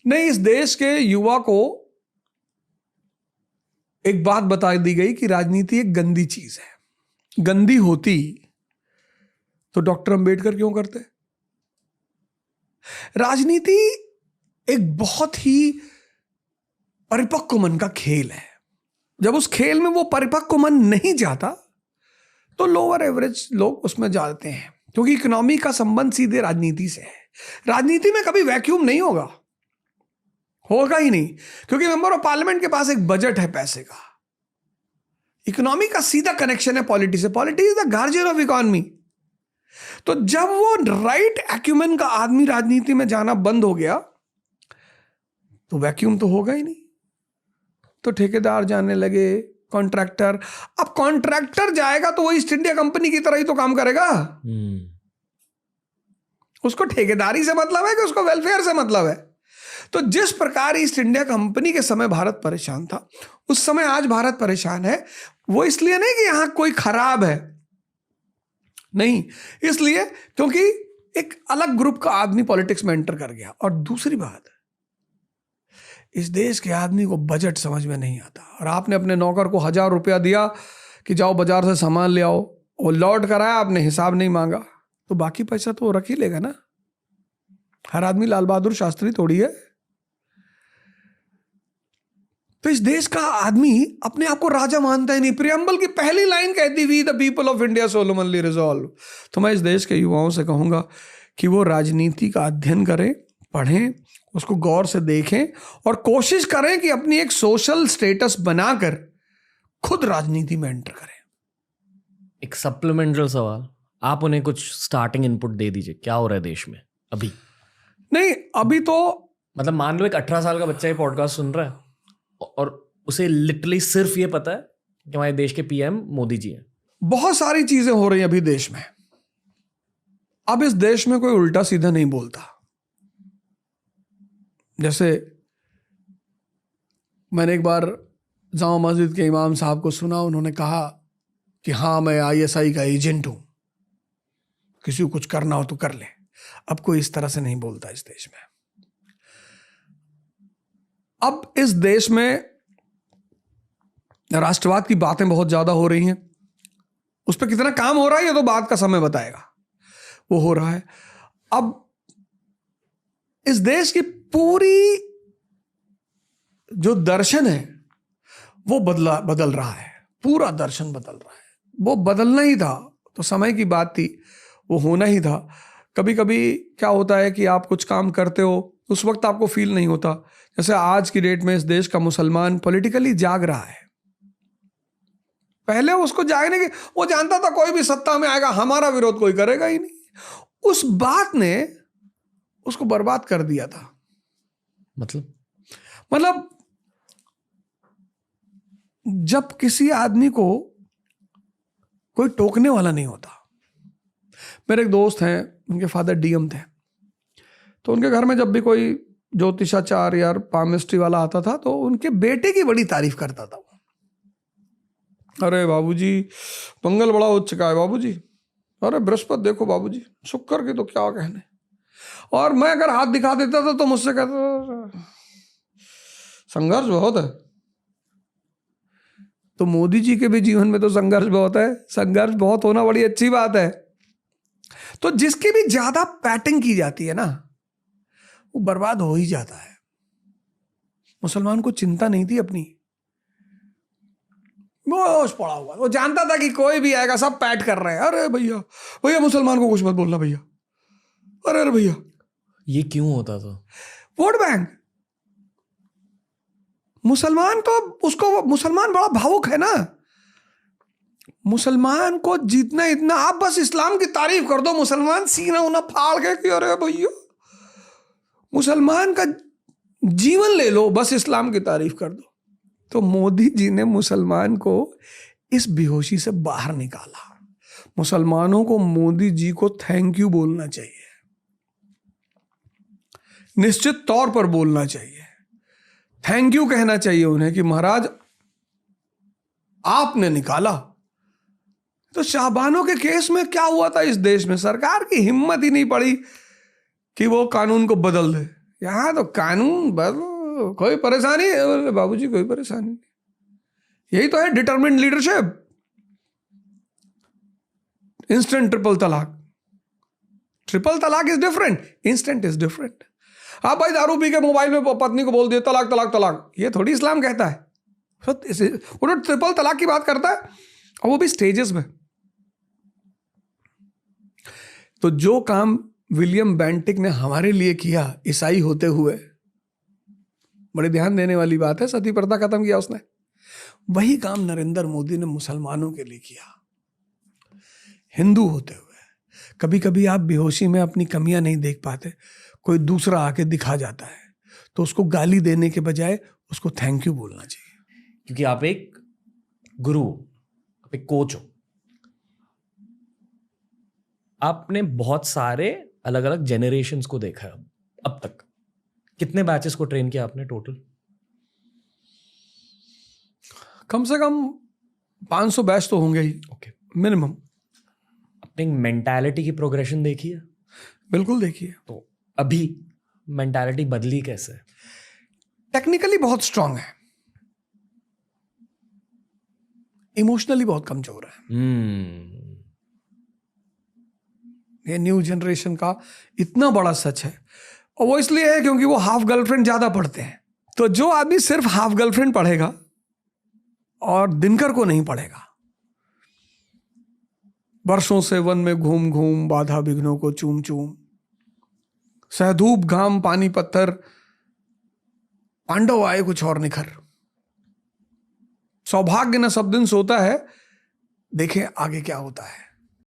नहीं, इस देश के युवा को एक बात बता दी गई कि राजनीति एक गंदी चीज है। गंदी होती तो डॉक्टर अंबेडकर क्यों करते? राजनीति एक बहुत ही परिपक्व मन का खेल है। जब उस खेल में वो परिपक्व मन नहीं जाता तो लोअर एवरेज लोग उसमें जाते हैं, क्योंकि इकोनॉमी का संबंध सीधे राजनीति से है। राजनीति में कभी वैक्यूम नहीं होगा ही नहीं, क्योंकि मेंबर ऑफ पार्लियामेंट के पास एक बजट है पैसे का। इकोनॉमी का सीधा कनेक्शन है पॉलिटी से। Polity is the guardian of economy. तो जब वो राइट एक्यूमेन का आदमी राजनीति में जाना बंद हो गया तो वैक्यूम तो होगा ही नहीं। तो ठेकेदार जाने लगे, कॉन्ट्रैक्टर। अब कॉन्ट्रैक्टर जाएगा तो वो ईस्ट इंडिया कंपनी की तरह ही तो काम करेगा। उसको ठेकेदारी से मतलब है कि उसको वेलफेयर से मतलब है। तो जिस प्रकार ईस्ट इंडिया कंपनी के समय भारत परेशान था, उस समय आज भारत परेशान है। वो इसलिए नहीं कि यहां कोई खराब है, नहीं, इसलिए क्योंकि एक अलग ग्रुप का आदमी पॉलिटिक्स में एंटर कर गया। और दूसरी बात, इस देश के आदमी को बजट समझ में नहीं आता। और आपने अपने नौकर को 1000 रुपया दिया कि जाओ बाजार से सामान ले आओ, वो लौट कर आया, आपने हिसाब नहीं मांगा, तो बाकी पैसा तो वो रख ही लेगा ना। हर आदमी लाल बहादुर शास्त्री थोड़ी है। तो इस देश का आदमी अपने आप को राजा मानता ही नहीं। प्रियम्बल की पहली लाइन कहती we the people of India solemnly resolve. तो मैं इस देश के युवाओं से कहूंगा कि वो राजनीति का अध्ययन करें, पढ़ें, उसको गौर से देखें और कोशिश करें कि अपनी एक सोशल स्टेटस बनाकर खुद राजनीति में एंटर करें। एक सप्लीमेंटल सवाल, आप उन्हें कुछ स्टार्टिंग इनपुट दे दीजिए, क्या हो रहा है देश में अभी? नहीं, अभी तो मतलब मान लो एक 18 साल का बच्चा ये पॉडकास्ट सुन रहा है और उसे लिटरली सिर्फ ये पता है कि हमारे देश के पीएम मोदी जी हैं। बहुत सारी चीजें हो रही हैं अभी देश में। अब इस देश में कोई उल्टा सीधा नहीं बोलता। जैसे मैंने एक बार जामा मस्जिद के इमाम साहब को सुना, उन्होंने कहा कि हाँ मैं आईएसआई का एजेंट हूं, किसी को कुछ करना हो तो कर ले। अब कोई इस तरह से नहीं बोलता इस देश में। अब इस देश में राष्ट्रवाद की बातें बहुत ज्यादा हो रही हैं। उस पर कितना काम हो रहा है ये तो बात का समय बताएगा। वो हो रहा है। अब इस देश की पूरी जो दर्शन है वो बदल रहा है। पूरा दर्शन बदल रहा है। वो बदलना ही था तो समय की बात थी, वो होना ही था। कभी कभी क्या होता है कि आप कुछ काम करते हो, उस वक्त आपको फील नहीं होता। जैसे आज की डेट में इस देश का मुसलमान पॉलिटिकली जाग रहा है। पहले उसको जागने के, वो जानता था कोई भी सत्ता में आएगा हमारा विरोध कोई करेगा ही नहीं। उस बात ने उसको बर्बाद कर दिया था। मतलब जब किसी आदमी को कोई टोकने वाला नहीं होता। मेरे एक दोस्त हैं, उनके फादर डीएम थे, तो उनके घर में जब भी कोई ज्योतिषाचार्य या पामिस्ट्री वाला आता था तो उनके बेटे की बड़ी तारीफ करता था। अरे बाबूजी मंगल बड़ा उच्च का है बाबूजी, अरे बृहस्पति देखो बाबूजी, शुक्र के तो क्या कहने। और मैं अगर हाथ दिखा देता था तो मुझसे कहता संघर्ष बहुत है। तो मोदी जी के भी जीवन में तो संघर्ष बहुत है। संघर्ष बहुत होना बड़ी अच्छी बात है। तो जिसकी भी ज्यादा पैटिंग की जाती है ना, वो बर्बाद हो ही जाता है। मुसलमान को चिंता नहीं थी अपनी, होश पड़ा हुआ। वो जानता था कि कोई भी आएगा सब पैट कर रहे हैं। अरे भैया भैया मुसलमान को कुछ मत बोलना भैया, अरे भैया। ये क्यों होता था? Vote bank. मुसलमान तो उसको, मुसलमान बड़ा भावुक है ना। मुसलमान को जितना इतना आप बस इस्लाम की तारीफ कर दो, मुसलमान सीना उना फाड़ के कि अरे भैया। मुसलमान का जीवन ले लो, बस इस्लाम की तारीफ कर दो। तो मोदी जी ने मुसलमान को इस बेहोशी से बाहर निकाला। मुसलमानों को मोदी जी को थैंक यू बोलना चाहिए, निश्चित तौर पर बोलना चाहिए। थैंक यू कहना चाहिए उन्हें कि महाराज आपने निकाला। तो शाहबानों के केस में क्या हुआ था इस देश में? सरकार की हिम्मत ही नहीं पड़ी कि वो कानून को बदल दे। यहाँ तो कानून बस, कोई परेशानी है? बोले बाबूजी कोई परेशानी नहीं, यही तो है डिटरमिन्ड लीडरशिप। इंस्टेंट ट्रिपल तलाक, ट्रिपल तलाक is different, instant is different. आप भाई दारू पी के मोबाइल में पत्नी को बोल दिए तलाक तलाक तलाक, ये थोड़ी इस्लाम कहता है। वो तो ट्रिपल तलाक की बात करता है, और वो भी स्टेजेस में। तो जो काम विलियम बेंटिक ने हमारे लिए किया ईसाई होते हुए, बड़े ध्यान देने वाली बात है, सती प्रथा खत्म किया उसने, वही काम नरेंद्र मोदी ने मुसलमानों के लिए किया हिंदू होते हुए। कभी कभी आप बेहोशी में अपनी कमियां नहीं देख पाते, कोई दूसरा आके दिखा जाता है, तो उसको गाली देने के बजाय उसको थैंक यू बोलना चाहिए। क्योंकि आप एक गुरु, आप एक कोच हो, आपने बहुत सारे अलग अलग जेनरेशंस को देखा है। अब तक कितने बैचेस को ट्रेन किया आपने टोटल? कम से कम 500 बैच तो होंगे ही, ओके, मिनिमम। अपनी मेंटालिटी की प्रोग्रेशन देखी है? बिल्कुल देखिए। तो अभी मेंटालिटी बदली कैसे? टेक्निकली बहुत स्ट्रांग है, इमोशनली बहुत कमजोर है। ये न्यू जनरेशन का इतना बड़ा सच है, और वो इसलिए है क्योंकि वो हाफ गर्लफ्रेंड ज्यादा पढ़ते हैं। तो जो आदमी सिर्फ हाफ गर्लफ्रेंड पढ़ेगा और दिनकर को नहीं पढ़ेगा, वर्षों से वन में घूम घूम बाधा विघ्नों को चूम चूम, सहधूप घाम पानी पत्थर, पांडव आए कुछ और निखर, सौभाग्य न सब दिन सोता है, देखें आगे क्या होता है।